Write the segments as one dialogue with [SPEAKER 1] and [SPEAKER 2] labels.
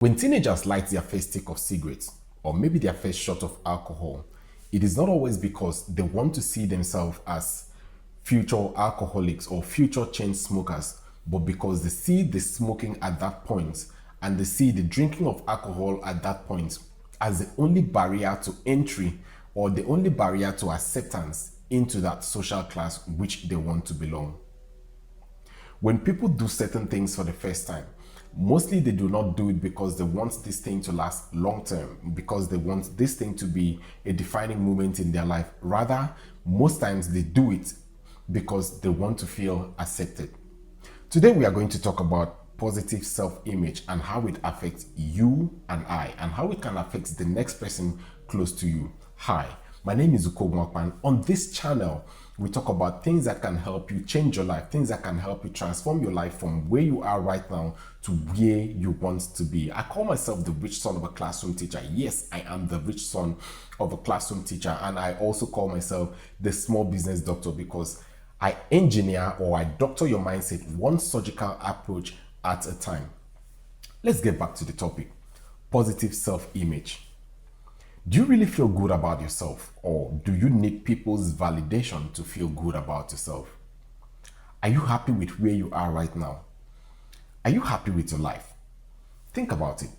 [SPEAKER 1] When teenagers light their first stick of cigarettes, or maybe their first shot of alcohol, it is not always because they want to see themselves as future alcoholics or future chain smokers, but because they see the smoking at that point and they see the drinking of alcohol at that point as the only barrier to entry or the only barrier to acceptance into that social class which they want to belong. When people do certain things for the first time, mostly they do not do it because they want this thing to last long term, because they want this thing to be a defining moment in their life. Rather, most times they do it because they want to feel accepted. Today, we are going to talk about positive self-image and how it affects you and I, and how it can affect the next person close to you. Hi, my name is Ukogwakpan. On this channel, we talk about things that can help you change your life, things that can help you transform your life from where you are right now to where you want to be. I call myself the rich son of a classroom teacher. Yes, I am the rich son of a classroom teacher, and I also call myself the small business doctor because I engineer or I doctor your mindset one surgical approach at a time. Let's get back to the topic. Positive self-image. Do you really feel good about yourself, or do you need people's validation to feel good about yourself? Are you happy with where you are right now? Are you happy with your life? Think about it.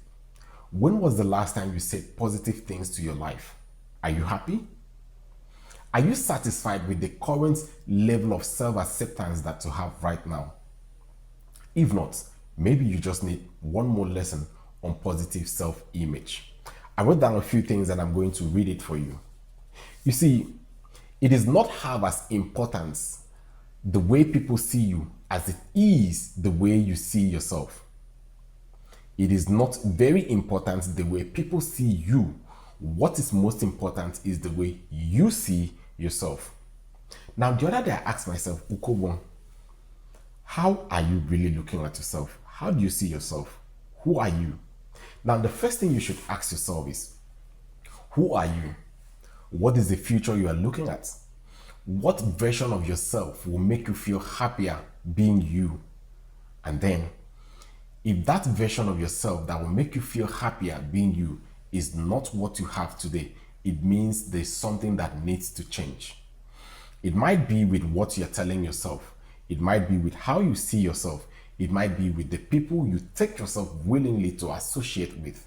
[SPEAKER 1] When was the last time you said positive things to your life? Are you happy? Are you satisfied with the current level of self-acceptance that you have right now? If not, maybe you just need one more lesson on positive self-image. I wrote down a few things and I'm going to read it for you. You see, it does not have as importance the way people see you as it is the way you see yourself. It is not very important the way people see you. What is most important is the way you see yourself. Now, the other day I asked myself, Ukobon, how are you really looking at yourself? How do you see yourself? Who are you? Now, the first thing you should ask yourself is, who are you? What is the future you are looking at? What version of yourself will make you feel happier being you? And then, if that version of yourself that will make you feel happier being you is not what you have today, it means there's something that needs to change. It might be with what you're telling yourself. It might be with how you see yourself. It might be with the people you take yourself willingly to associate with.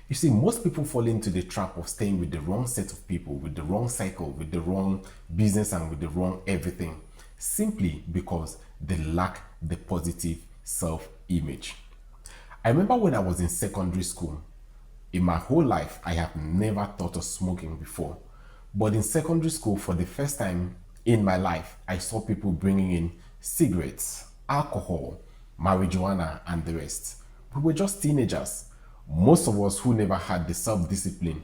[SPEAKER 1] You see, most people fall into the trap of staying with the wrong set of people, with the wrong cycle, with the wrong business, and with the wrong everything, simply because they lack the positive self-image. I remember when I was in secondary school, in my whole life, I have never thought of smoking before. But in secondary school, for the first time in my life, I saw people bringing in cigarettes, alcohol, marijuana, and the rest. We were just teenagers. Most of us who never had the self-discipline,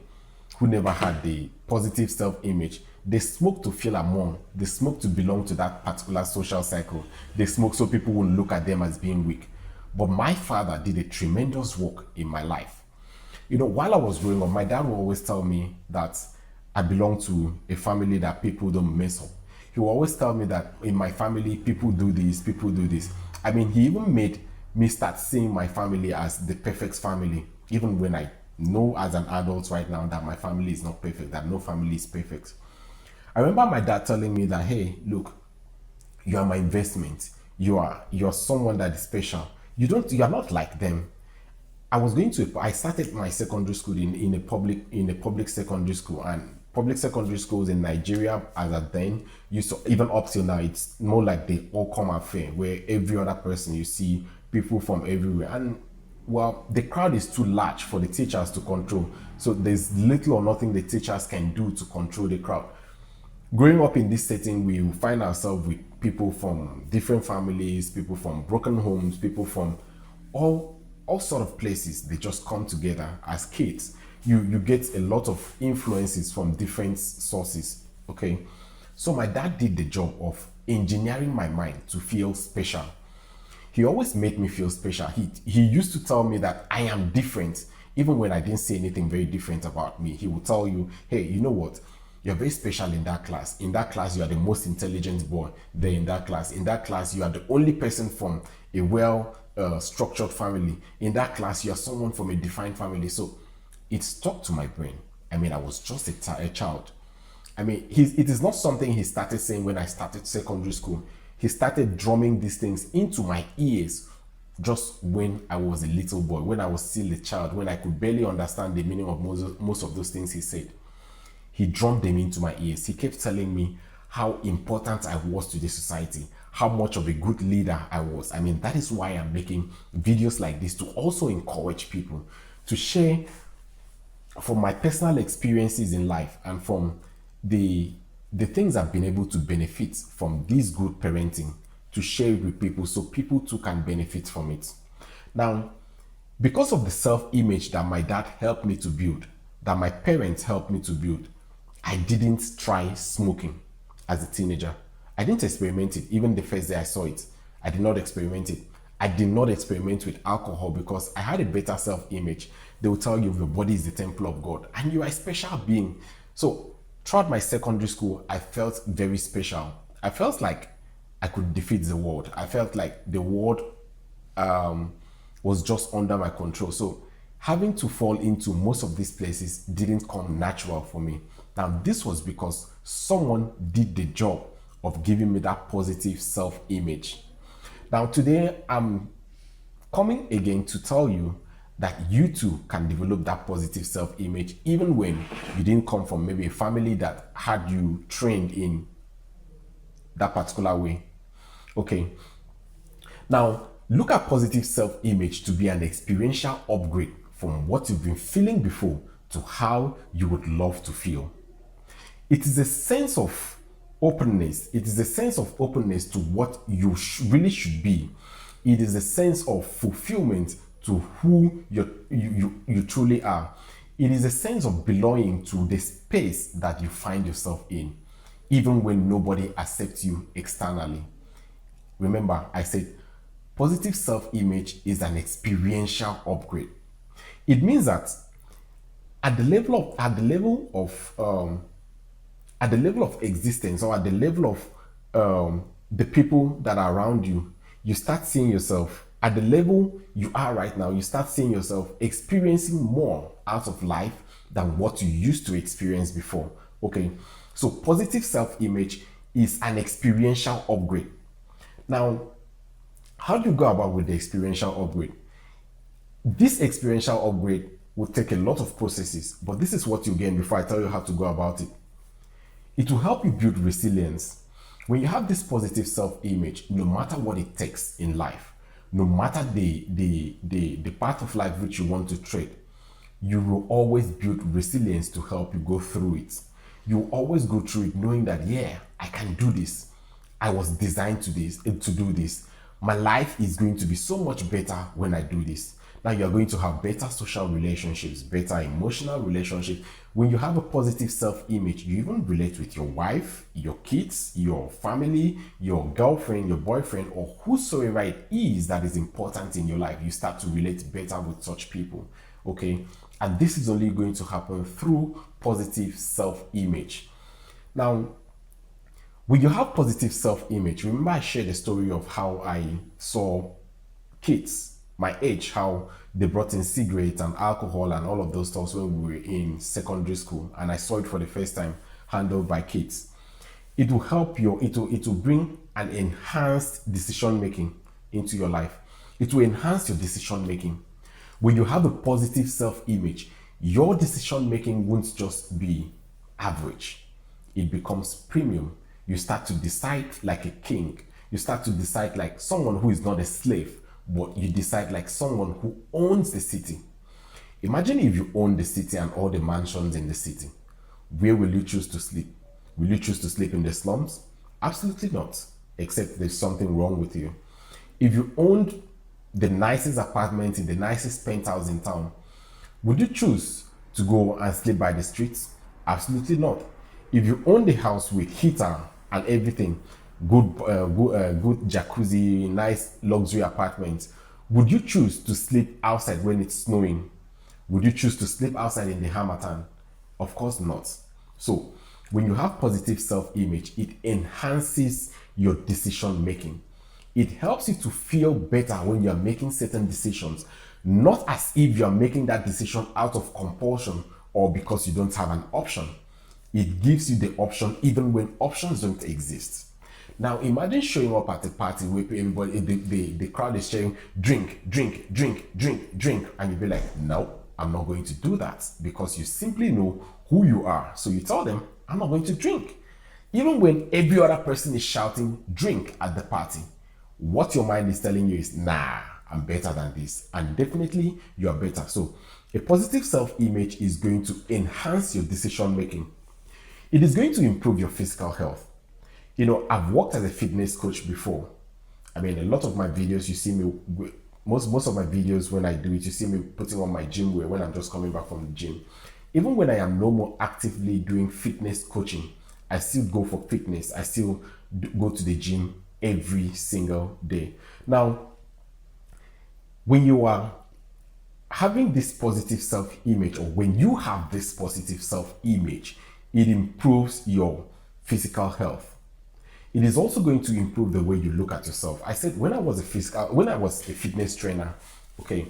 [SPEAKER 1] who never had the positive self-image, they smoke to feel among, they smoke to belong to that particular social cycle. They smoke so people won't look at them as being weak. But my father did a tremendous work in my life. You know, while I was growing up, my dad would always tell me that I belong to a family that people don't mess up. He will always tell me that in my family, people do this, people do this. I mean, he even made me start seeing my family as the perfect family, even when I know as an adult right now that my family is not perfect, that no family is perfect. I remember my dad telling me that, hey, look, you are my investment. You're someone that is special. You are not like them. I started my secondary school in a public secondary school, and public secondary schools in Nigeria as at then used to, even up till now, it's more like they all come affair where every other person you see people from everywhere, and well, the crowd is too large for the teachers to control, so there's little or nothing the teachers can do to control the crowd. Growing up in this setting, we will find ourselves with people from different families, people from broken homes, people from all sort of places. They just come together as kids. You get a lot of influences from different sources. Okay, so my dad did the job of engineering my mind to feel special. He always made me feel special. He used to tell me that I am different, even when I didn't say anything very different about me. He would tell you, hey, you know what? You're very special in that class. In that class, you are the most intelligent boy there in that class. In that class, you are the only person from a structured family. In that class, you are someone from a defined family. So it stuck to my brain. I mean, I was just a child. I mean, it is not something he started saying when I started secondary school. He started drumming these things into my ears just when I was a little boy, when I was still a child, when I could barely understand the meaning of most of those things he said. He drummed them into my ears. He kept telling me how important I was to the society, how much of a good leader I was. I mean, that is why I'm making videos like this, to also encourage people, to share from my personal experiences in life and from the things I've been able to benefit from this good parenting, to share it with people so people too can benefit from it. Now, because of the self-image that my dad helped me to build, that my parents helped me to build, I didn't try smoking as a teenager. I didn't experiment it. Even the first day I saw it, I did not experiment it. I did not experiment with alcohol because I had a better self-image. They will tell you your body is the temple of God and you are a special being. So throughout my secondary school, I felt very special. I felt like I could defeat the world. I felt like the world was just under my control. So having to fall into most of these places didn't come natural for me. Now, this was because someone did the job of giving me that positive self-image. Now, today I'm coming again to tell you that you too can develop that positive self-image even when you didn't come from maybe a family that had you trained in that particular way. Okay. Now, look at positive self-image to be an experiential upgrade from what you've been feeling before to how you would love to feel. It is a sense of openness. It is a sense of openness to what you really should be. It is a sense of fulfillment to who you truly are. It is a sense of belonging to the space that you find yourself in, even when nobody accepts you externally. Remember, I said positive self-image is an experiential upgrade. It means that at the level of existence, or at the level of the people that are around you, you start seeing yourself at the level you are right now. You start seeing yourself experiencing more out of life than what you used to experience before. Okay, so positive self-image is an experiential upgrade. Now, how do you go about with the experiential upgrade? This experiential upgrade will take a lot of processes, but this is what you gain before I tell you how to go about it. It will help you build resilience. When you have this positive self-image, no matter what it takes in life, no matter the path of life which you want to tread, you will always build resilience to help you go through it. You will always go through it knowing that, yeah, I can do this. I was designed to do this. My life is going to be so much better when I do this. Now you're going to have better social relationships, better emotional relationships. When you have a positive self-image, you even relate with your wife, your kids, your family, your girlfriend, your boyfriend, or whosoever it is that is important in your life. You start to relate better with such people. Okay? And this is only going to happen through positive self-image. Now, when you have positive self-image, remember I shared the story of how I saw kids my age, how they brought in cigarettes and alcohol and all of those stuff when we were in secondary school, and I saw it for the first time handled by kids. It will help you, it will bring an enhanced decision making into your life. It will enhance your decision making. When you have a positive self-image, your decision making won't just be average. It becomes premium. You start to decide like a king. You start to decide like someone who is not a slave, but you decide like someone who owns the city. Imagine if you own the city and all the mansions in the city. Where will you choose to sleep? Will you choose to sleep in the slums? Absolutely not, except there's something wrong with you. If you owned the nicest apartment in the nicest penthouse in town, would you choose to go and sleep by the streets? Absolutely not. If you own the house with heater and everything, good jacuzzi, nice luxury apartment, would you choose to sleep outside when it's snowing? Would you choose to sleep outside in the harmattan? Of course not. So when you have positive self-image, it enhances your decision making. It helps you to feel better when you're making certain decisions, not as if you're making that decision out of compulsion or because you don't have an option. It gives you the option even when options don't exist. Now imagine showing up at a party where everybody, the crowd is saying, drink, drink, drink, drink, drink, and you'll be like, no, I'm not going to do that, because you simply know who you are. So you tell them, I'm not going to drink. Even when every other person is shouting drink at the party, what your mind is telling you is, nah, I'm better than this. And definitely you are better. So a positive self-image is going to enhance your decision making. It is going to improve your physical health. You know, I've worked as a fitness coach before. I mean, a lot of my videos, you see me, most of my videos when I do it, you see me putting on my gym wear when I'm just coming back from the gym. Even when I am no more actively doing fitness coaching, I still go for fitness. I still go to the gym every single day. Now, when you are having this positive self-image, or when you have this positive self-image, it improves your physical health. It is also going to improve the way you look at yourself. I said when I was a fitness trainer, okay,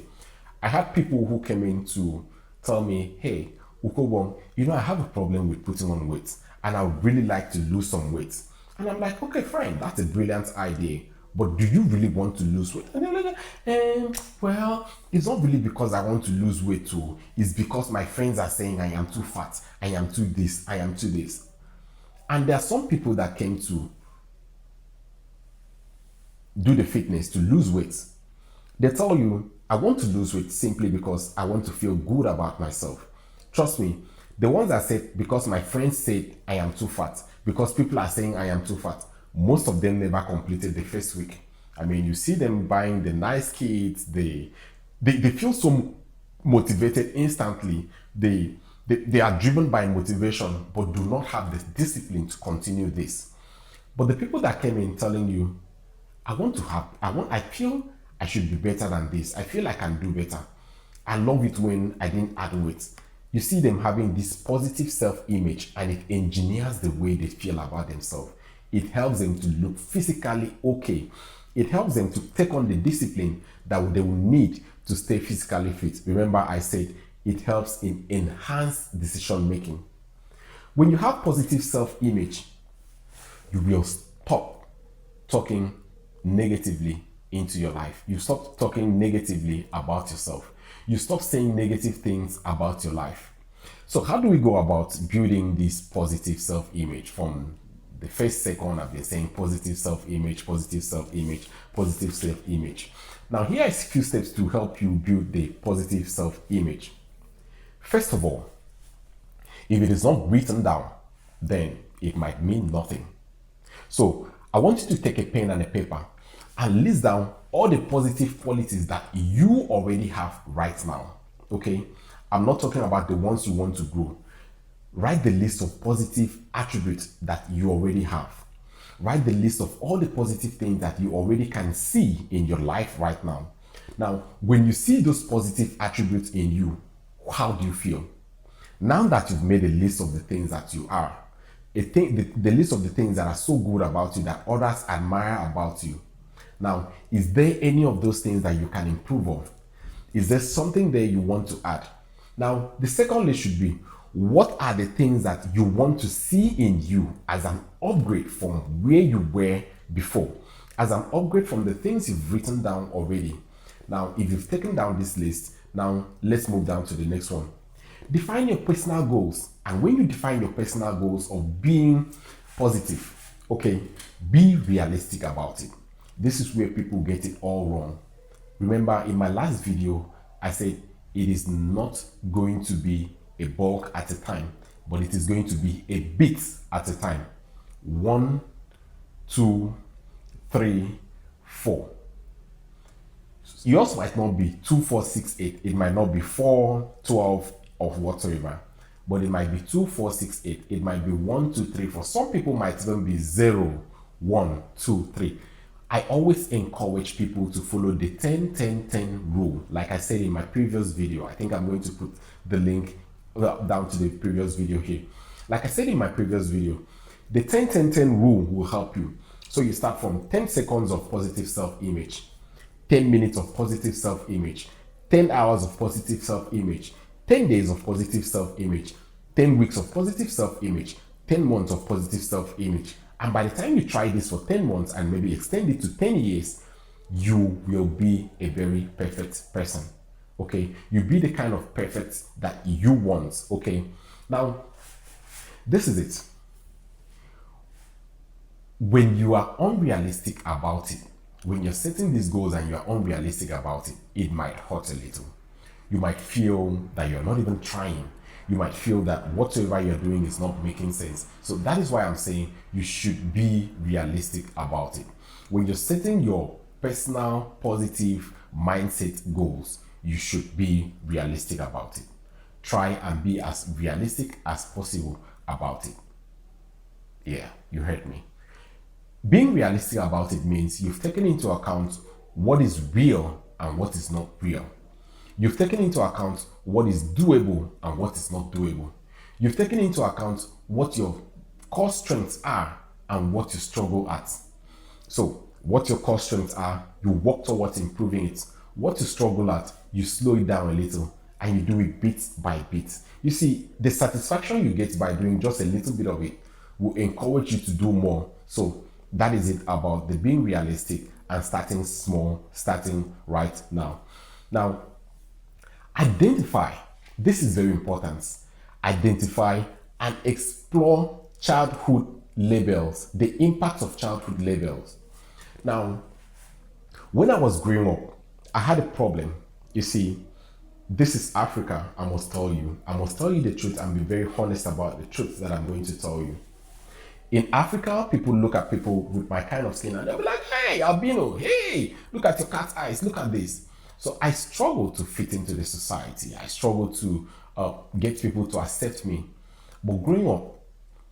[SPEAKER 1] I had people who came in to tell me, hey, Ukobong, you know, I have a problem with putting on weight and I would really like to lose some weight. And I'm like, okay, fine, that's a brilliant idea. But do you really want to lose weight? And they're like, well, it's not really because I want to lose weight too. It's because my friends are saying I am too fat, I am too this, I am too this. And there are some people that came to do the fitness to lose weight. They tell you, I want to lose weight simply because I want to feel good about myself. Trust me, the ones that said, because my friends said I am too fat, because people are saying I am too fat, most of them never completed the first week. I mean, you see them buying the nice kits, they feel so motivated instantly. They are driven by motivation, but do not have the discipline to continue this. But the people that came in telling you, I feel I should be better than this. I feel I can do better. I love it when I didn't add weight. You see them having this positive self-image, and it engineers the way they feel about themselves. It helps them to look physically okay. It helps them to take on the discipline that they will need to stay physically fit. Remember, I said it helps in enhanced decision making. When you have positive self-image, you will stop talking negatively into your life. You stop talking negatively about yourself. You stop saying negative things about your life. So how do we go about building this positive self-image? From the first second, I've been saying positive self-image, positive self-image, positive self-image. Now here are a few steps to help you build the positive self-image. First of all, if it is not written down, then it might mean nothing. So I want you to take a pen and a paper and list down all the positive qualities that you already have right now. Okay? I'm not talking about the ones you want to grow. Write the list of positive attributes that you already have. Write the list of all the positive things that you already can see in your life right now. Now, when you see those positive attributes in you, how do you feel? Now that you've made a list of the things that you are, the list of the things that are so good about you that others admire about you. Now, is there any of those things that you can improve on? Is there something there you want to add? Now, the second list should be, what are the things that you want to see in you as an upgrade from where you were before? As an upgrade from the things you've written down already. Now, if you've taken down this list, now let's move down to the next one. Define your personal goals. And when you define your personal goals of being positive, okay, be realistic about it. This is where people get it all wrong. Remember, in my last video, I said it is not going to be a bulk at a time, but it is going to be a bit at a time. 1, 2, 3, 4. Yours might not be 2, 4, 6, 8. It might not be 4, 12, or whatsoever. But it might be 2, 4, 6, 8. It might be 1, 2, 3, 4. Some people might even be 0, 1, 2, 3. I always encourage people to follow the 10, 10, 10 rule. Like I said in my previous video, I think I'm going to put the link down to the previous video here. Like I said in my previous video, the 10, 10, 10 rule will help you. So you start from 10 seconds of positive self-image, 10 minutes of positive self-image, 10 hours of positive self-image, 10 days of positive self-image, 10 weeks of positive self-image, 10 months of positive self-image. And by the time you try this for 10 months and maybe extend it to 10 years, you will be a very perfect person. Okay, you'll be the kind of perfect that you want. Okay, now this is it. When you are unrealistic about it, when you're setting these goals and you're unrealistic about it, it might hurt a little. You might feel that you're not even trying. You might feel that whatever you're doing is not making sense. So that is why I'm saying you should be realistic about it. When you're setting your personal positive mindset goals, you should be realistic about it. Try and be as realistic as possible about it. Yeah, you heard me. Being realistic about it means you've taken into account what is real and what is not real. You've taken into account what is doable and what is not doable. You've taken into account what your core strengths are and what you struggle at. So, what your core strengths are, you work towards improving it. What you struggle at, you slow it down a little and you do it bit by bit. You see, the satisfaction you get by doing just a little bit of it will encourage you to do more. So, that is it about the being realistic and starting small, starting right now. Now, identify. This is very important. Identify and explore childhood labels, the impact of childhood labels. Now, when I was growing up, I had a problem. You see, this is Africa. I must tell you the truth and be very honest about the truth that I'm going to tell you. In Africa, people look at people with my kind of skin and they'll be like, hey, albino, hey, look at your cat's eyes, look at this. So I struggle to fit into the society. I struggle to get people to accept me. But growing up,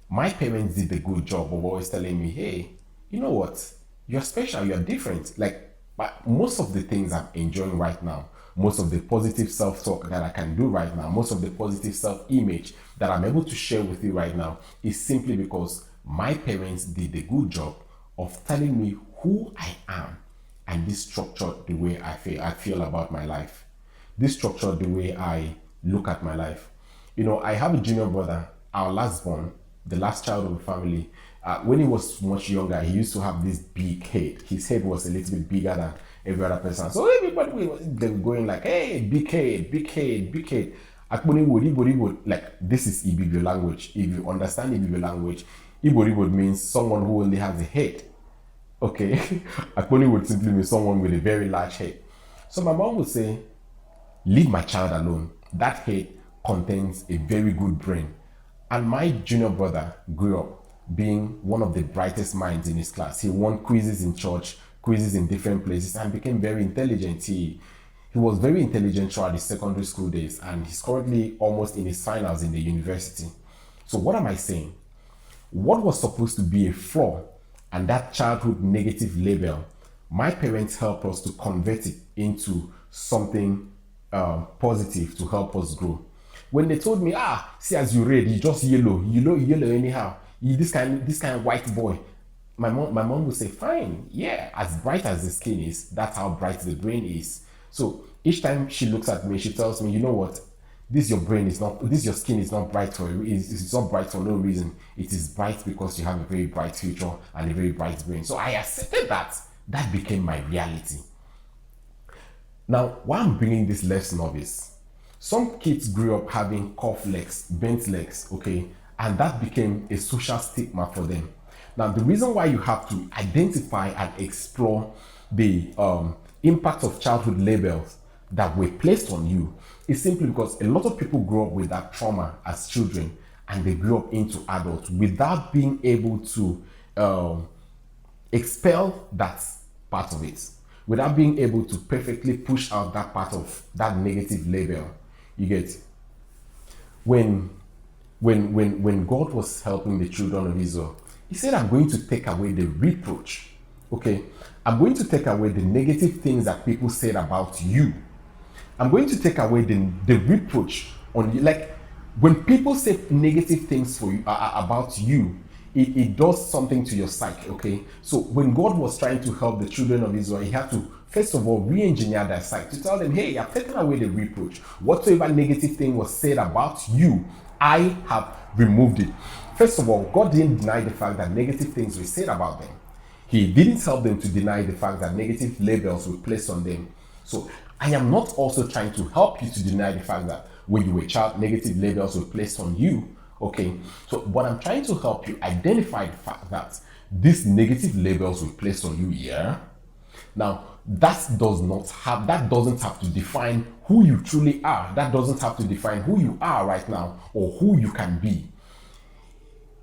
[SPEAKER 1] my parents did a good job of always telling me, hey, you know what? You're special, you're different. Like most of the things I'm enjoying right now, most of the positive self-talk that I can do right now, most of the positive self-image that I'm able to share with you right now is simply because my parents did a good job of telling me who I am, and this structured the way I feel about my life. This structured the way I look at my life. You know, I have a junior brother, our last born, the last child of the family. When he was much younger, he used to have this big head. His head was a little bit bigger than every other person. So everybody they were going like, hey, big head, big head, big head. Like, this is Ibibio language. If you understand Ibibio language, Igbo means someone who only has a head. Okay? Akponi would simply mean someone with a very large head. So my mom would say, leave my child alone. That head contains a very good brain. And my junior brother grew up being one of the brightest minds in his class. He won quizzes in church, quizzes in different places, and became very intelligent. He was very intelligent throughout his secondary school days, and he's currently almost in his finals in the university. So what am I saying? What was supposed to be a flaw and that childhood negative label, my parents helped us to convert it into something positive to help us grow. When they told me, see, as you read, you just yellow anyhow. You this kind of white boy. My mom would say, fine, yeah, as bright as the skin is, that's how bright the brain is. So each time she looks at me, she tells me, you know what? Your skin is not bright it's not bright for no reason. It is bright because you have a very bright future and a very bright brain. So I accepted that. That became my reality. Now, why I'm bringing this lesson of is, some kids grew up having curved legs, bent legs, okay? And that became a social stigma for them. Now, the reason why you have to identify and explore the impact of childhood labels that were placed on you is simply because a lot of people grow up with that trauma as children and they grew up into adults without being able to expel that part of it, without being able to perfectly push out that part of that negative label. You get, when God was helping the children of Israel, he said, I'm going to take away the reproach. Okay, I'm going to take away the negative things that people said about you. I'm going to take away the reproach on you. Like, when people say negative things for you about you, it does something to your psyche, okay? So when God was trying to help the children of Israel, he had to first of all re-engineer their psyche to tell them, hey, I've taken away the reproach. Whatsoever negative thing was said about you, I have removed it. First of all, God didn't deny the fact that negative things were said about them. He didn't help them to deny the fact that negative labels were placed on them. So I am not also trying to help you to deny the fact that when you were a child, negative labels were placed on you. Okay, so what I'm trying to help you identify the fact that these negative labels were placed on you here. Now, that doesn't have to define who you truly are. That doesn't have to define who you are right now or who you can be.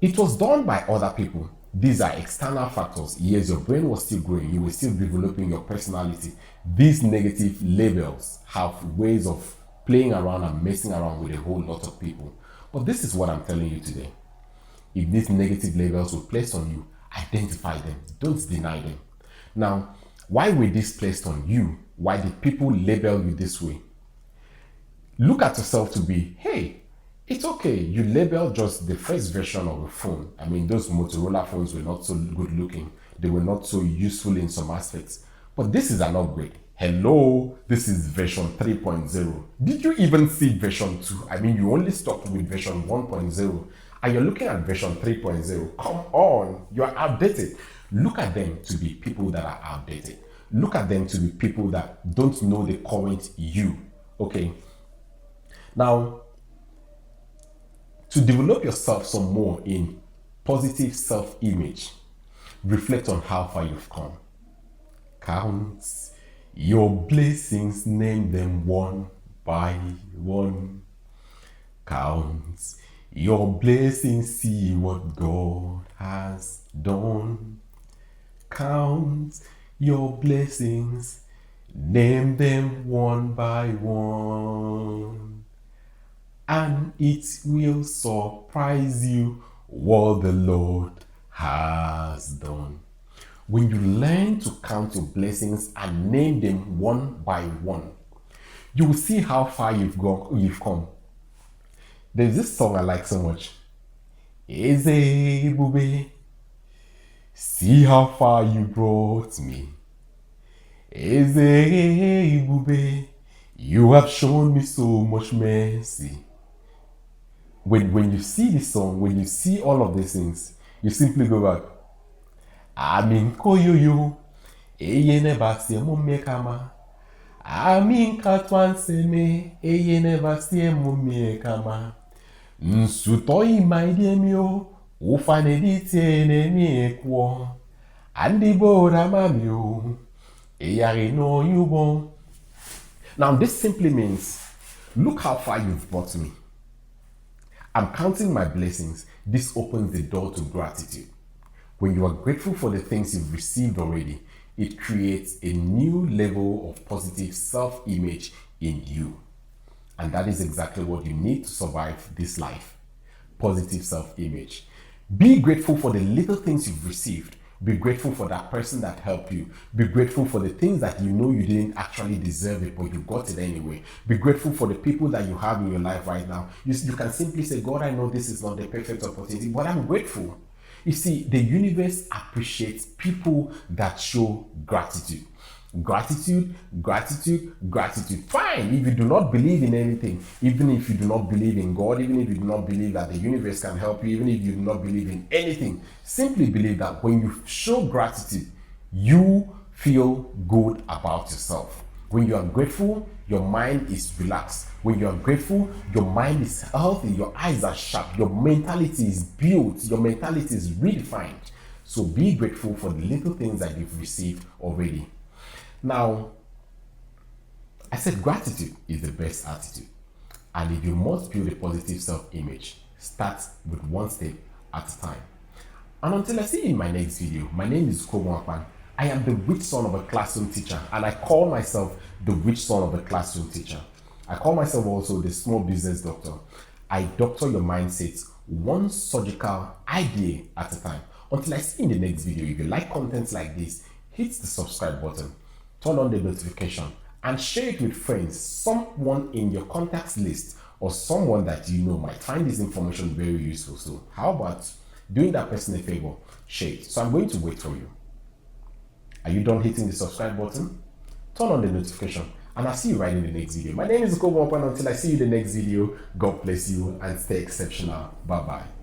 [SPEAKER 1] It was done by other people. These are external factors. Yes, your brain was still growing. You were still developing your personality. These negative labels have ways of playing around and messing around with a whole lot of people. But this is what I'm telling you today. If these negative labels were placed on you, identify them. Don't deny them. Now, why were these placed on you? Why did people label you this way? Look at yourself to be, hey, it's okay. You label just the first version of a phone. I mean, those Motorola phones were not so good looking. They were not so useful in some aspects. But this is an upgrade. Hello, this is version 3.0. Did you even see version 2? I mean, you only stopped with version 1.0 and you're looking at version 3.0. Come on, you're outdated. Look at them to be people that are outdated. Look at them to be people that don't know the current you. Okay. Now, to develop yourself some more in positive self-image, reflect on how far you've come. Count your blessings, name them one by one. Count your blessings, see what God has done. Count your blessings, name them one by one. And it will surprise you what the Lord has done. When you learn to count your blessings and name them one by one, you will see how far you've come. There's this song I like so much. Eze Bube, see how far you brought me. Eze Bube, you have shown me so much mercy. When you see this song, when you see all of these things, you simply go back. Amin koyoyo, eye never see mumme kama. Amin katwan seme, eye never see mumme kama. Nsutoi maidemio, ufane ditiene miekwo. Andibo ramamio, eyare no yubo. Now this simply means, look how far you've brought me. I'm counting my blessings. This opens the door to gratitude. When you are grateful for the things you've received already, it creates a new level of positive self-image in you. And that is exactly what you need to survive this life. Positive self-image. Be grateful for the little things you've received. Be grateful for that person that helped you. Be grateful for the things that you know you didn't actually deserve it, but you got it anyway. Be grateful for the people that you have in your life right now. You can simply say, God, I know this is not the perfect opportunity, but I'm grateful. You see, the universe appreciates people that show gratitude. Gratitude, gratitude, gratitude. Fine, if you do not believe in anything, even if you do not believe in God, even if you do not believe that the universe can help you, even if you do not believe in anything, simply believe that when you show gratitude, you feel good about yourself. When you are grateful, your mind is relaxed. When you are grateful, your mind is healthy, your eyes are sharp, your mentality is built, your mentality is redefined. So be grateful for the little things that you've received already. Now, I said gratitude is the best attitude. And if you must build a positive self-image, start with one step at a time. And until I see you in my next video, my name is Kobo Akpan. I am the rich son of a classroom teacher, and I call myself the rich son of a classroom teacher. I call myself also the small business doctor. I doctor your mindset one surgical idea at a time. Until I see you in the next video, if you like content like this, hit the subscribe button, turn on the notification, and share it with friends, someone in your contacts list, or someone that you know might find this information very useful. So how about doing that person a favor, share it. So I'm going to wait from you. Are you done hitting the subscribe button? Turn on the notification, and I'll see you right in the next video. My name is Kobo. Until I see you in the next video, God bless you and stay exceptional. Bye bye.